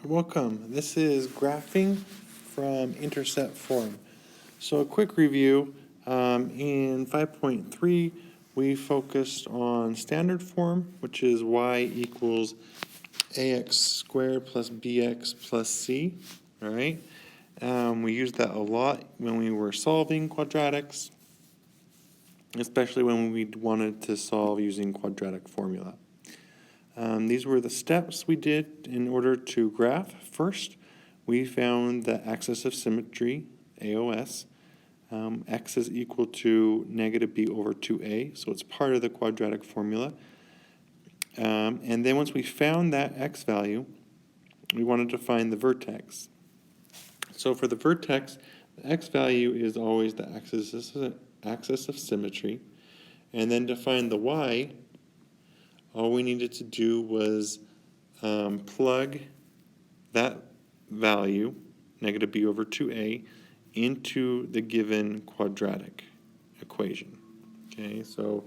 Welcome. This is graphing from Intercept Form. So a quick review. In 5.3, we focused on standard form, which is y equals ax squared plus bx plus c. All right. We used that a lot when we were solving quadratics, especially when we wanted to solve using quadratic formula. These were the steps we did in order to graph. First, we found the axis of symmetry, AOS. X is equal to negative b over 2a, so it's part of the quadratic formula. And then once we found that x value, we wanted to find the vertex. So for the vertex, the x value is always the axis of symmetry. And then to find the y, all we needed to do was plug that value, negative b over 2a, into the given quadratic equation. Okay, so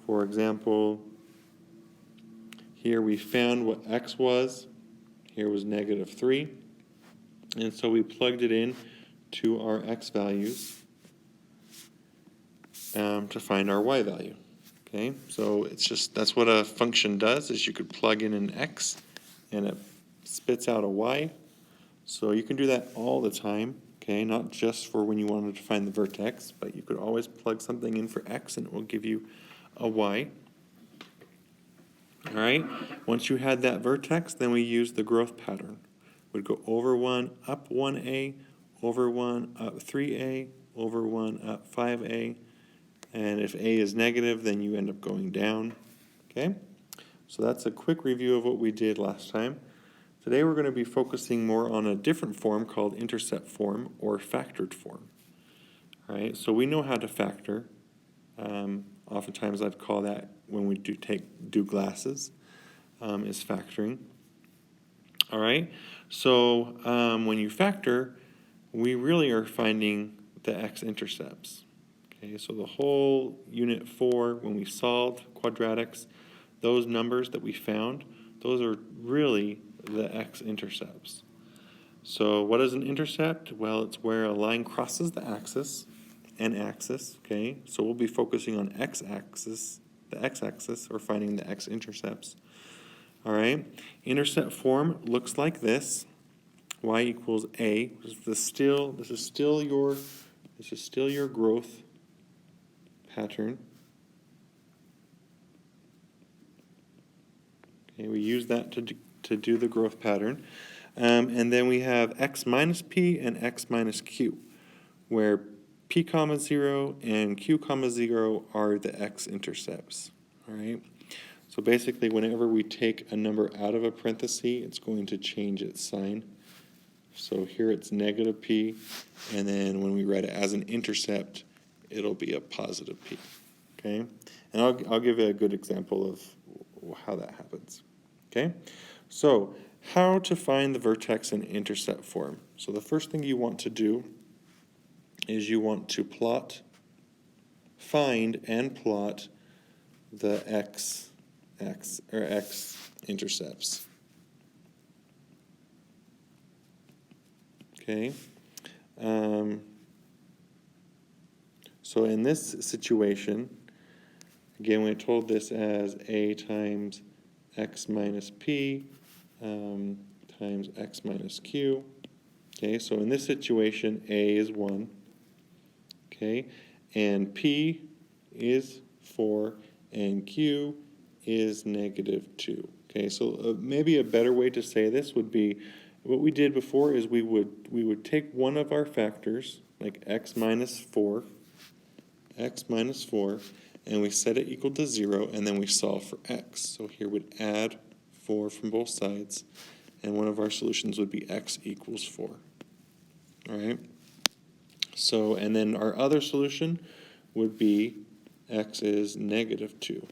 for example, here we found what x was. Here was negative 3. And so we plugged it in to our x values to find our y value. Okay, so that's what a function does, is you could plug in an x and it spits out a y. So you can do that all the time, okay, not just for when you wanted to find the vertex, but you could always plug something in for x and it will give you a y. All right, once you had that vertex, then we use the growth pattern. We'd go over 1, up 1a, over 1, up 3a, over 1, up 5a. And if a is negative, then you end up going down. Okay? So that's a quick review of what we did last time. Today we're going to be focusing more on a different form called intercept form or factored form. All right? So we know how to factor. Oftentimes I'd call that when we do glasses is factoring. All right? So when you factor, we really are finding the x-intercepts. Okay, so the whole unit 4, when we solved quadratics, those numbers that we found, those are really the x-intercepts. So what is an intercept? Well, it's where a line crosses the axis, an axis, okay? So we'll be focusing on x-axis, the x-axis, or finding the x-intercepts. All right, intercept form looks like this. Y equals a. This is still your growth pattern. Okay, we use that to do the growth pattern. And then we have x minus p and x minus q, where p comma 0 and q comma 0 are the x-intercepts. All right. So basically, whenever we take a number out of a parenthesis, it's going to change its sign. So here it's negative p, and then when we write it as an intercept, it'll be a positive p. Okay, and I'll give you a good example of how that happens. Okay, so how to find the vertex in intercept form. So the first thing you want to do is you want to find and plot the x-intercepts. Okay. So in this situation, again, we told this as a times x minus p times x minus q. Okay, so in this situation, a is 1. Okay, and p is 4, and q is negative 2. Okay, so maybe a better way to say this would be, what we did before is we would take one of our factors, like x minus 4, and we set it equal to 0, and then we solve for x. So here we'd add 4 from both sides, and one of our solutions would be x equals 4. All right? So, and then our other solution would be x is negative 2.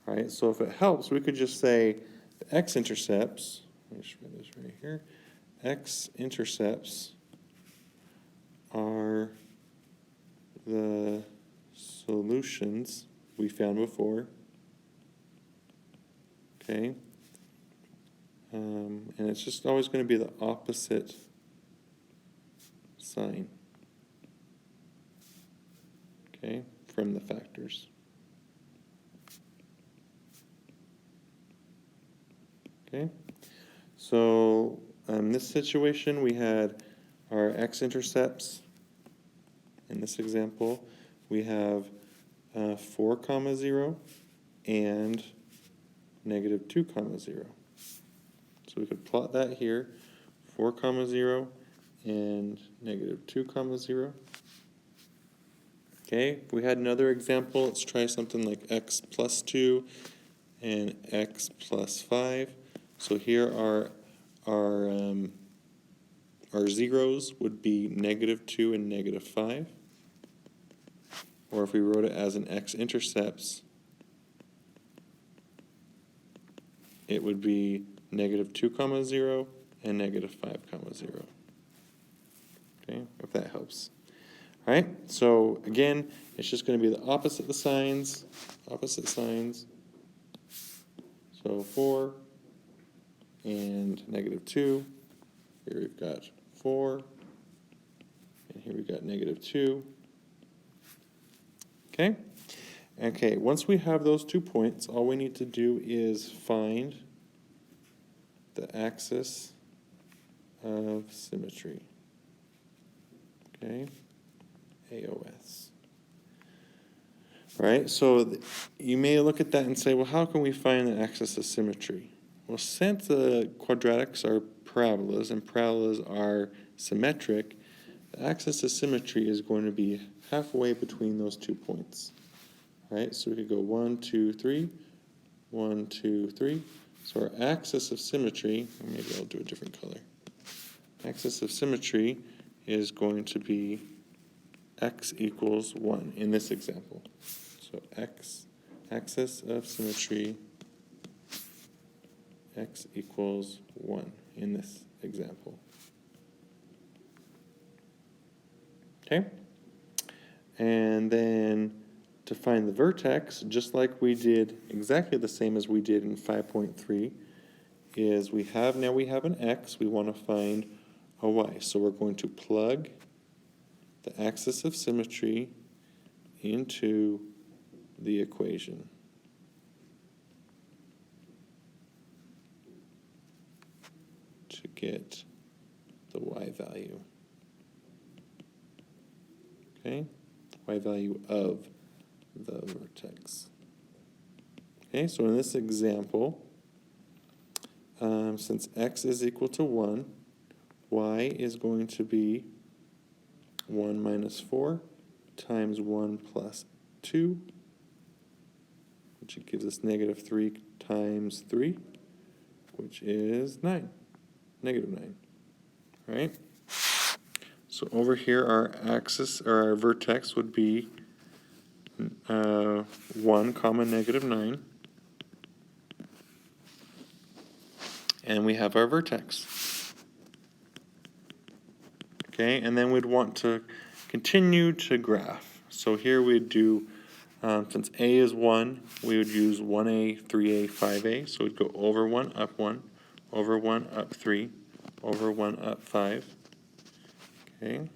All right? So if it helps, we could just say the x-intercepts, let me just write this right here, x-intercepts are the solutions we found before. Okay. and it's just always going to be the opposite sign, okay, from the factors. Okay, so in this situation we had our x-intercepts. In this example we have 4, 0 and negative 2, 0. So we could plot that here, 4, 0 and negative 2, 0. Okay, if we had another example, let's try something like x plus 2 and x plus 5. So here are our zeros would be negative 2 and negative 5. Or if we wrote it as an x-intercepts, it would be negative 2, 0 and negative 5, 0. Okay, if that helps. All right, so again, it's just going to be the opposite of the signs, So 4 and negative 2. Here we've got 4, and here we've got negative 2. Okay? Okay, once we have those 2 points, all we need to do is find the axis of symmetry. Okay? AOS. All right, so you may look at that and say, well, how can we find the axis of symmetry? Well, since the quadratics are parabolas and parabolas are symmetric, the axis of symmetry is going to be halfway between those 2 points. All right, so we could go 1, 2, 3, 1, 2, 3. So our axis of symmetry, or maybe I'll do a different color. Axis of symmetry is going to be x equals 1 in this example. So axis of symmetry, x equals 1 in this example. Okay? And then to find the vertex, just like we did, exactly the same as we did in 5.3, is we have an x, we want to find a y. So we're going to plug the axis of symmetry into the equation. To get the y value. Okay? Y value of the vertex. Okay, so in this example, since x is equal to 1, y is going to be 1 minus 4 times 1 plus 2, which gives us negative 3 times 3, which is 9, negative 9. All right? So over here, our axis, or our vertex, would be 1 comma negative 9. And we have our vertex. Okay, and then we'd want to continue to graph. So here we'd do, since A is 1, we would use 1A, 3A, 5A. So we'd go over 1, up 1, over 1, up 3, over 1, up 5. Okay,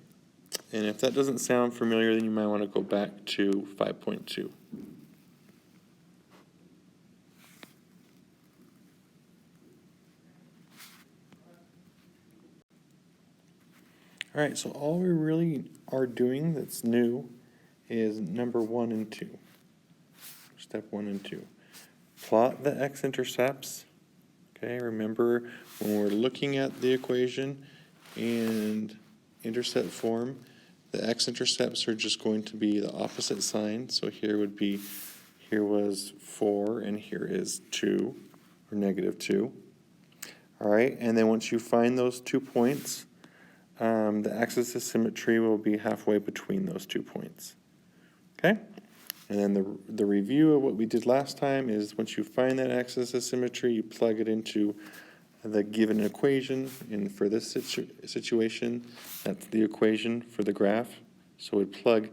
and if that doesn't sound familiar, then you might want to go back to 5.2. All right, so all we really are doing that's new is number 1 and 2. Step 1 and 2. Plot the x-intercepts. Okay, remember when we're looking at the equation and intercept form, the x-intercepts are just going to be the opposite sign. So here would be, here was 4 and here is 2, or negative 2. All right, and then once you find those 2 points, the axis of symmetry will be halfway between those 2 points. Okay? And then the review of what we did last time is once you find that axis of symmetry, you plug it into the given equation. And for this situation, that's the equation for the graph. So we plug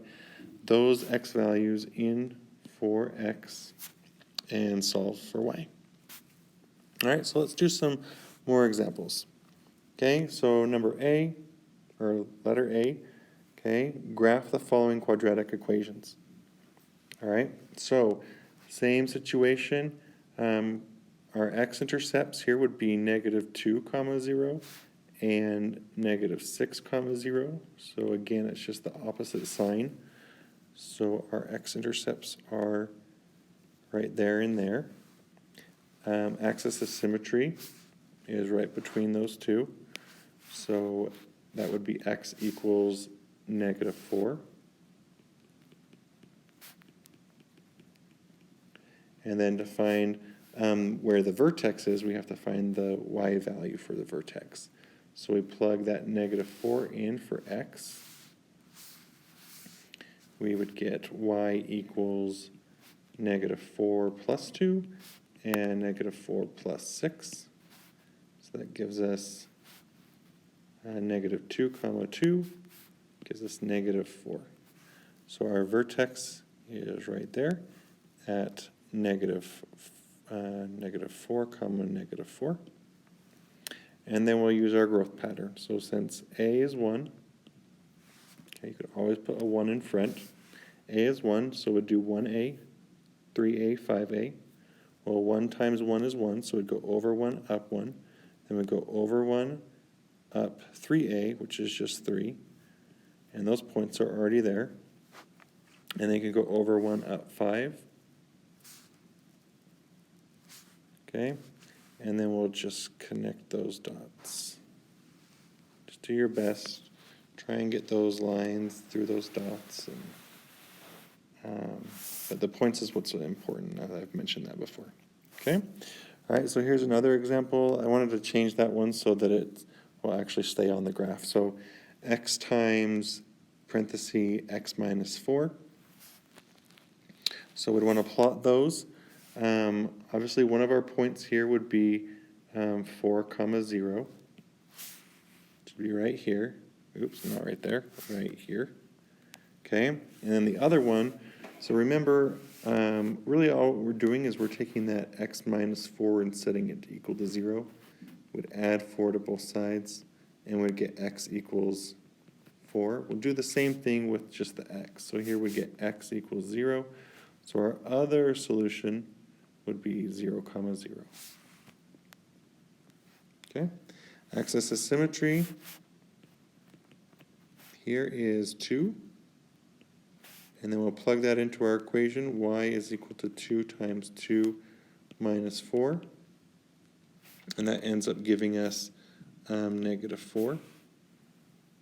those x values in for x and solve for y. All right, so let's do some more examples. Okay, so number A, or letter A, okay, graph the following quadratic equations. All right, so same situation. Our x-intercepts here would be -2, 0, and -6, 0. So again, it's just the opposite sign. So our x-intercepts are right there and there. Axis of symmetry is right between those two. So that would be x equals -4. And then to find where the vertex is, we have to find the y value for the vertex. So we plug that -4 in for x. We would get y equals -4 plus 2 and -4 plus 6. So that gives us -2, 2, gives us -4. So our vertex is right there at -4, -4. And then we'll use our growth pattern. So since A is 1, okay, you could always put a 1 in front. A is 1, so we'd do 1A, 3A, 5A. Well, 1 times 1 is 1, so we'd go over 1, up 1. Then we'd go over 1, up 3A, which is just 3. And those points are already there. And then you can go over 1, up 5. Okay, and then we'll just connect those dots. Just do your best. Try and get those lines through those dots. But the points is what's important. I've mentioned that before. Okay, all right, so here's another example. I wanted to change that one so that it will actually stay on the graph. So x times parenthesis x minus 4. So we'd want to plot those. Obviously, one of our points here would be 4, 0. It should be right here. Oops, not right there, right here. Okay, and then the other one, so remember, really all we're doing is we're taking that x minus 4 and setting it to equal to 0. We'd add 4 to both sides, and we'd get x equals 4. We'll do the same thing with just the x. So here we get x equals 0. So our other solution would be 0, 0. Okay, axis of symmetry here is 2, and then we'll plug that into our equation. Y is equal to 2 times 2 minus 4, and that ends up giving us -4.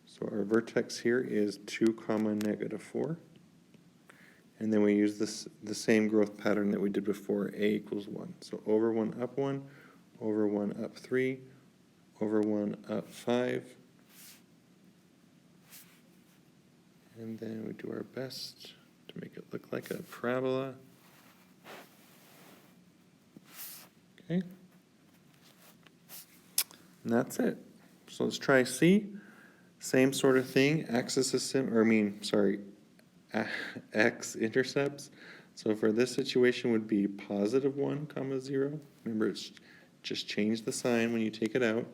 So our vertex here is 2, -4. And then we use the same growth pattern that we did before, A equals 1. So over 1, up 1, over 1, up 3, over 1, up 5. And then we do our best to make it look like a parabola. Okay. And that's it. So let's try C. Same sort of thing, axis of x-intercepts. So for this situation would be +1, 0. Remember, it's just change the sign when you take it out.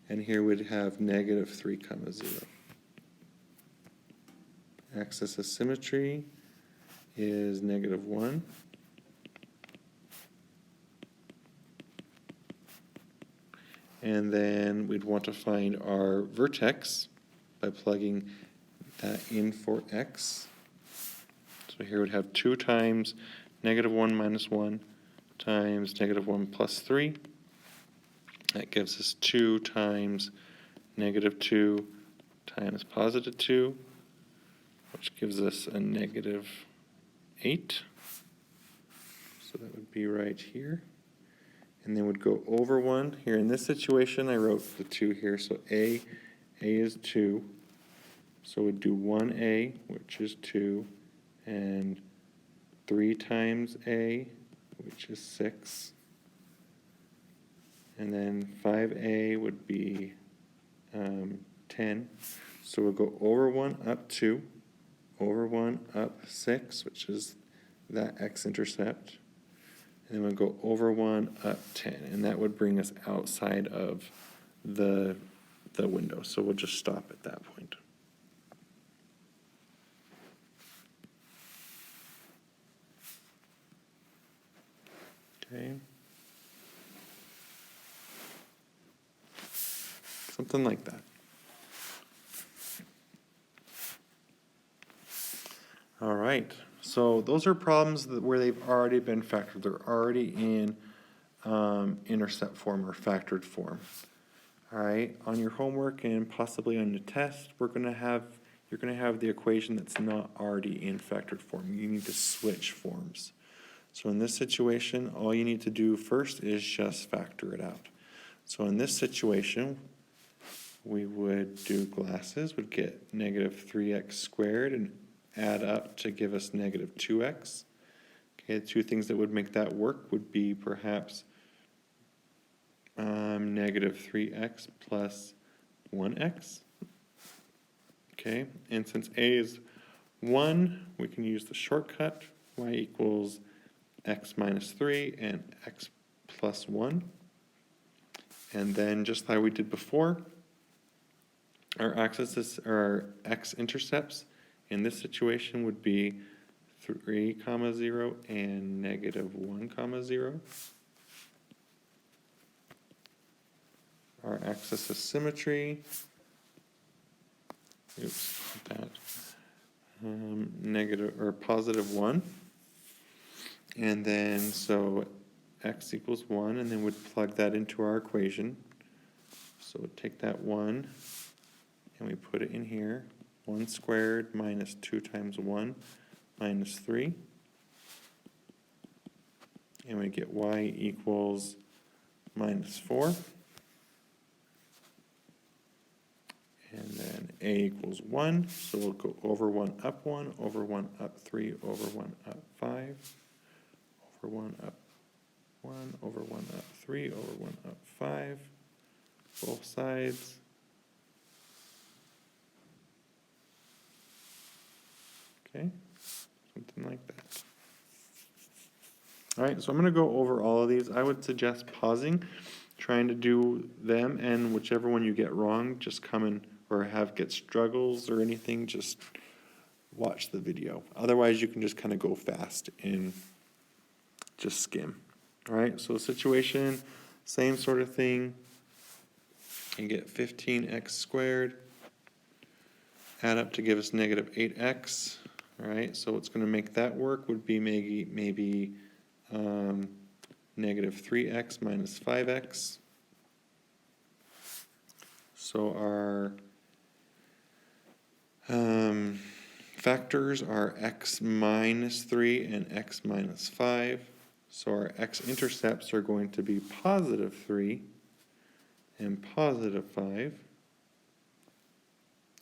And here we'd have -3, 0. Axis of symmetry is -1. And then we'd want to find our vertex by plugging that in for x. So here we'd have 2 times -1 minus 1 times -1 plus 3. That gives us 2 times -2 times +2, which gives us a -8. So that would be right here. And then we'd go over 1. Here in this situation, I wrote the 2 here. So A is 2. So we'd do 1A, which is 2, and 3 times A, which is 6. And then 5A would be 10. So we'll go over 1, up 2, over 1, up 6, which is that x-intercept. And then we'll go over 1, up 10. And that would bring us outside of the window. So we'll just stop at that point. Okay. Something like that. All right. So those are problems where they've already been factored. They're already in intercept form or factored form. All right. On your homework and possibly on the test, you're going to have the equation that's not already in factored form. You need to switch forms. So in this situation, all you need to do first is just factor it out. So in this situation, we would do glasses, would get negative 3x squared and add up to give us negative 2x. Okay, the two things that would make that work would be perhaps negative 3x plus 1x. Okay, and since a is 1, we can use the shortcut, y equals x minus 3 and x plus 1. And then just like we did before, our x-intercepts in this situation would be 3, 0 and negative 1, 0. Our axis of symmetry, negative or positive 1. And then, so x equals 1, and then we'd plug that into our equation. So we'd take that 1, and we put it in here. 1 squared minus 2 times 1 minus 3. And we get y equals minus 4. And then a equals 1. So we'll go over 1, over 1, up 3, over 1, up 5. Over 1, up 1, over 1, up 3, over 1, up 5, both sides. Okay, something like that. All right, so I'm going to go over all of these. I would suggest pausing, trying to do them, and whichever one you get wrong, just come in or get struggles or anything, just watch the video. Otherwise, you can just kind of go fast and just skim. All right, so situation, same sort of thing. You get 15x squared, add up to give us negative 8x. All right, so what's going to make that work would be maybe negative 3x minus 5x. So our factors are x minus 3 and x minus 5. So our x-intercepts are going to be positive 3 and positive 5.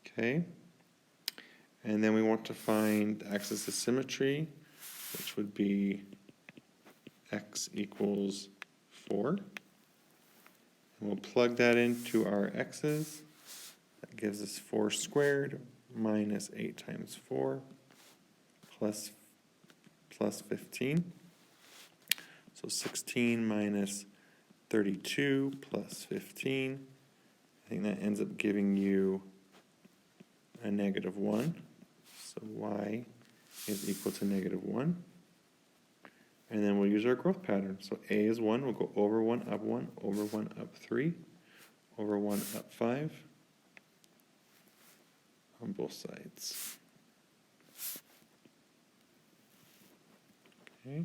Okay. And then we want to find the axis of symmetry, which would be x equals 4. And we'll plug that into our x's. That gives us 4 squared minus 8 times 4 plus 15. So 16 minus 32 plus 15. I think that ends up giving you a negative 1. So y is equal to negative 1. And then we'll use our growth pattern. So a is 1. We'll go over 1, over 1, up 3, over 1, up 5 on both sides. Okay.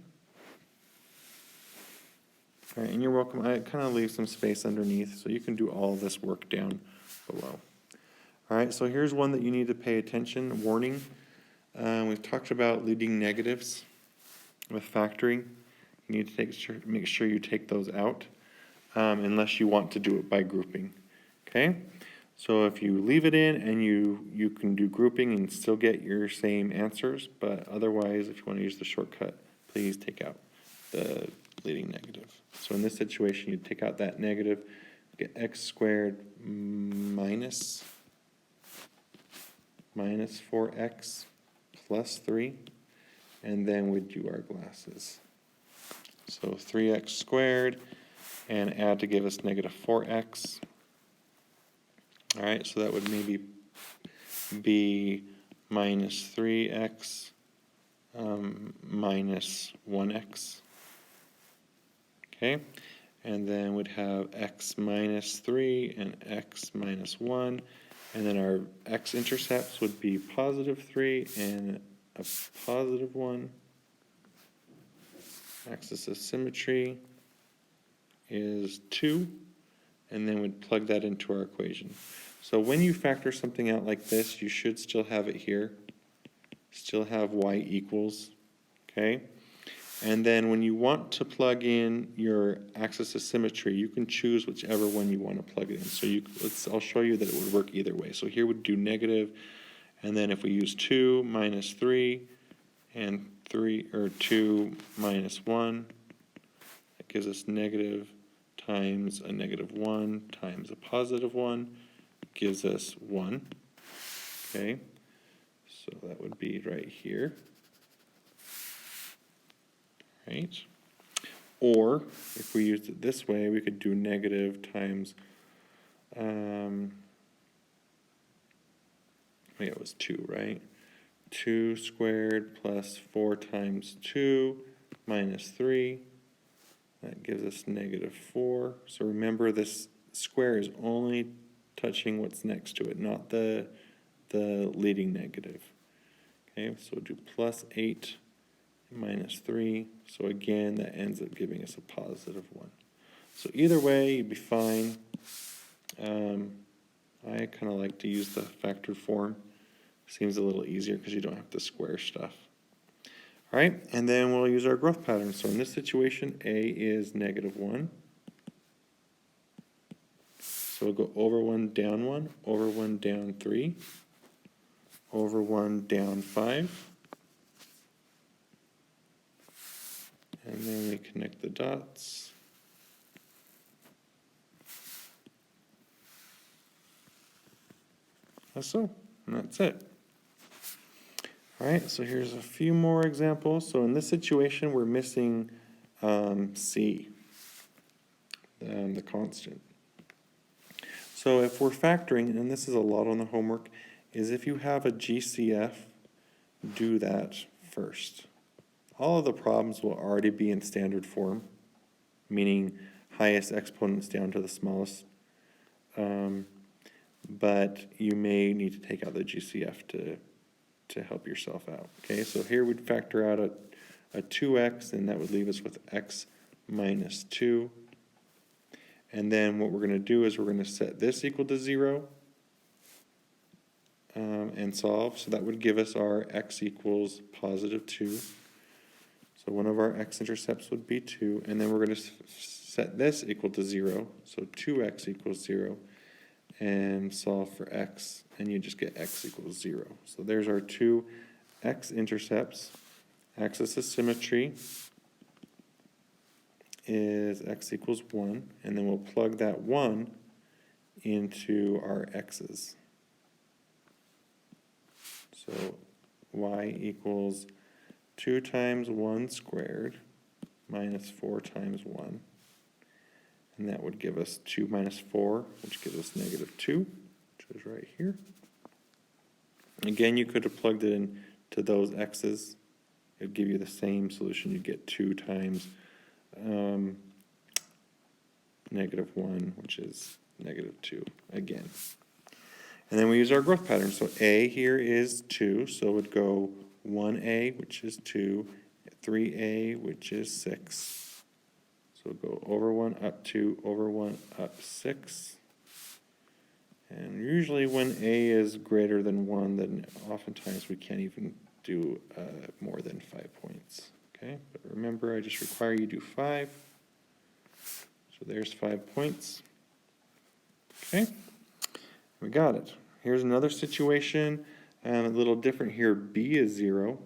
All right, and you're welcome. I kind of leave some space underneath, so you can do all this work down below. All right, so here's one that you need to pay attention. Warning. We've talked about leading negatives with factoring. You need to make sure you take those out, unless you want to do it by grouping. Okay? So if you leave it in and you can do grouping and still get your same answers, but otherwise, if you want to use the shortcut, please take out the leading negative. So in this situation, you take out that negative, get x squared minus 4x plus 3, and then we do our glasses. So 3x squared, and add to give us negative 4x. All right, so that would maybe be minus 3x minus 1x. Okay, and then we'd have x minus 3 and x minus 1. And then our x-intercepts would be positive 3 and a positive 1. Axis of symmetry is 2. And then we'd plug that into our equation. So when you factor something out like this, you should still have it here. Still have y equals, okay? And then when you want to plug in your axis of symmetry, you can choose whichever one you want to plug it in. So I'll show you that it would work either way. So here we'd do negative, and then if we use 2 minus 3 and 2 minus 1, that gives us negative times a negative 1 times a positive 1 gives us 1. Okay, so that would be right here. Right? Or if we used it this way, we could do negative times, it was 2, right? 2 squared plus 4 times 2 minus 3. That gives us negative 4. So remember, this square is only touching what's next to it, not the leading negative. Okay, so we'll do plus 8 minus 3. So again, that ends up giving us a positive 1. So either way, you'd be fine. I kind of like to use the factored form. Seems a little easier because you don't have to square stuff. All right, and then we'll use our growth pattern. So in this situation, a is negative 1. So we'll go over 1, down 1, over 1, down 3, over 1, down 5. And then we connect the dots. That's so, and that's it. All right, so here's a few more examples. So in this situation, we're missing c, the constant. So if we're factoring, and this is a lot on the homework, is if you have a GCF, do that first. All of the problems will already be in standard form, meaning highest exponents down to the smallest. But you may need to take out the GCF to help yourself out. Okay, so here we'd factor out a 2x, and that would leave us with x minus 2. And then what we're going to do is we're going to set this equal to 0 and solve. So that would give us our x equals positive 2. So one of our x-intercepts would be 2. And then we're going to set this equal to 0. So 2x equals 0. And solve for x. And you just get x equals 0. So there's our two x-intercepts. Axis of symmetry is x equals 1, and then we'll plug that 1 into our x's. So y equals 2 times 1 squared minus 4 times 1. And that would give us 2 minus 4, which gives us negative 2, which is right here. Again, you could have plugged it in to those x's. It would give you the same solution. You'd get 2 times negative 1, which is negative 2 again. And then we use our growth pattern. So a here is 2, so it would go 1a, which is 2, 3a, which is 6. So go over 1, up 2, over 1, up 6. And usually when a is greater than 1, then oftentimes we can't even do more than 5 points. Okay, but remember, I just require you do 5. So there's 5 points. Okay, we got it. Here's another situation, a little different here. B is 0,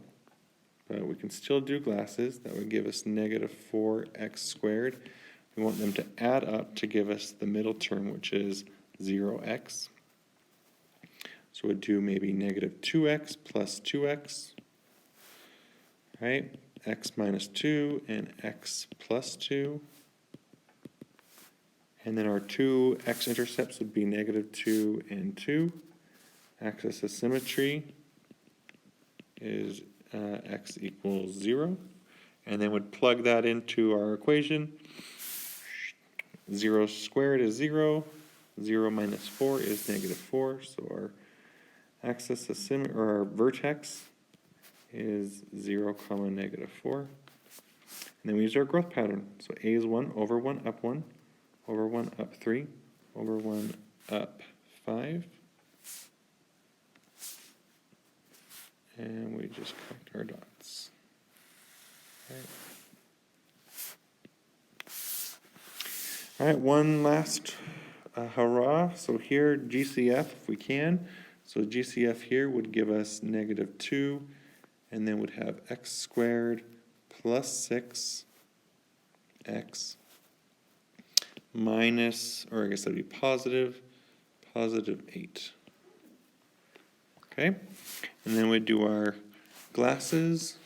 but we can still do glasses. That would give us negative 4x squared. We want them to add up to give us the middle term, which is 0x. So we'd do maybe negative 2x plus 2x. Right? x minus 2 and x plus 2. And then our two x-intercepts would be negative 2 and 2. Axis of symmetry is x equals 0. And then would plug that into our equation. 0 squared is 0. 0 minus 4 is negative 4. So our axis of symmetry, or our vertex, is 0, comma, negative 4. And then we use our growth pattern. So a is 1, over 1, up 1, over 1, up 3, over 1, up 5. And we just connect our dots. All right, one last hurrah. So here, GCF, if we can. So GCF here would give us negative 2, and then would have x squared plus 6x minus, or I guess that would be positive 8. Okay, and then we'd do our glasses.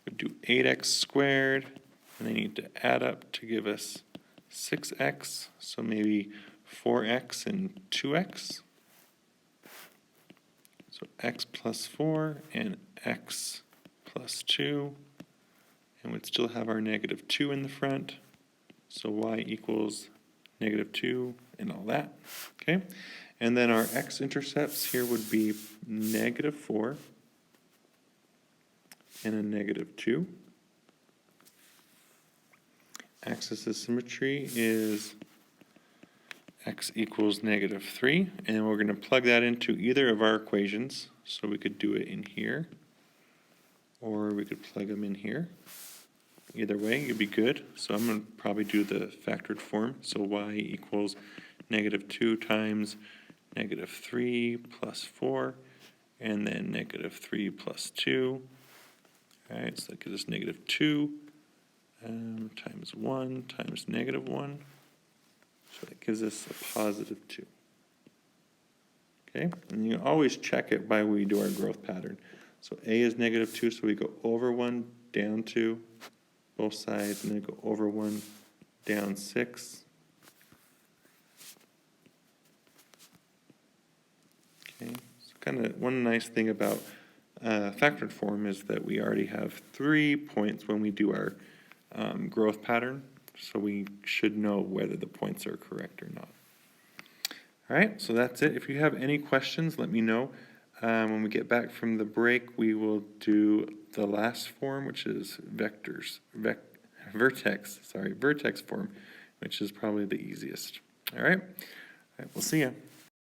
We'd do 8x squared, and they need to add up to give us 6x, so maybe 4x and 2x. So x plus 4 and x plus 2, and we'd still have our negative 2 in the front, so y equals negative 2 and all that. Okay, and then our x-intercepts here would be negative 4 and a negative 2. Axis of symmetry is x equals negative 3, and we're going to plug that into either of our equations. So we could do it in here, or we could plug them in here. Either way, it'd be good. So I'm going to probably do the factored form. So y equals negative 2 times negative 3 plus 4, and then negative 3 plus 2. All right, so that gives us negative 2 times 1 times negative 1. So that gives us a positive 2. Okay, and you always check it by when we do our growth pattern. So a is negative 2, so we go over 1, down 2, both sides, and then go over 1, down 6. Okay, so kind of one nice thing about factored form is that we already have 3 points when we do our growth pattern, so we should know whether the points are correct or not. All right, so that's it. If you have any questions, let me know. When we get back from the break, we will do the last form, which is Vertex form, which is probably the easiest. All right, we'll see you.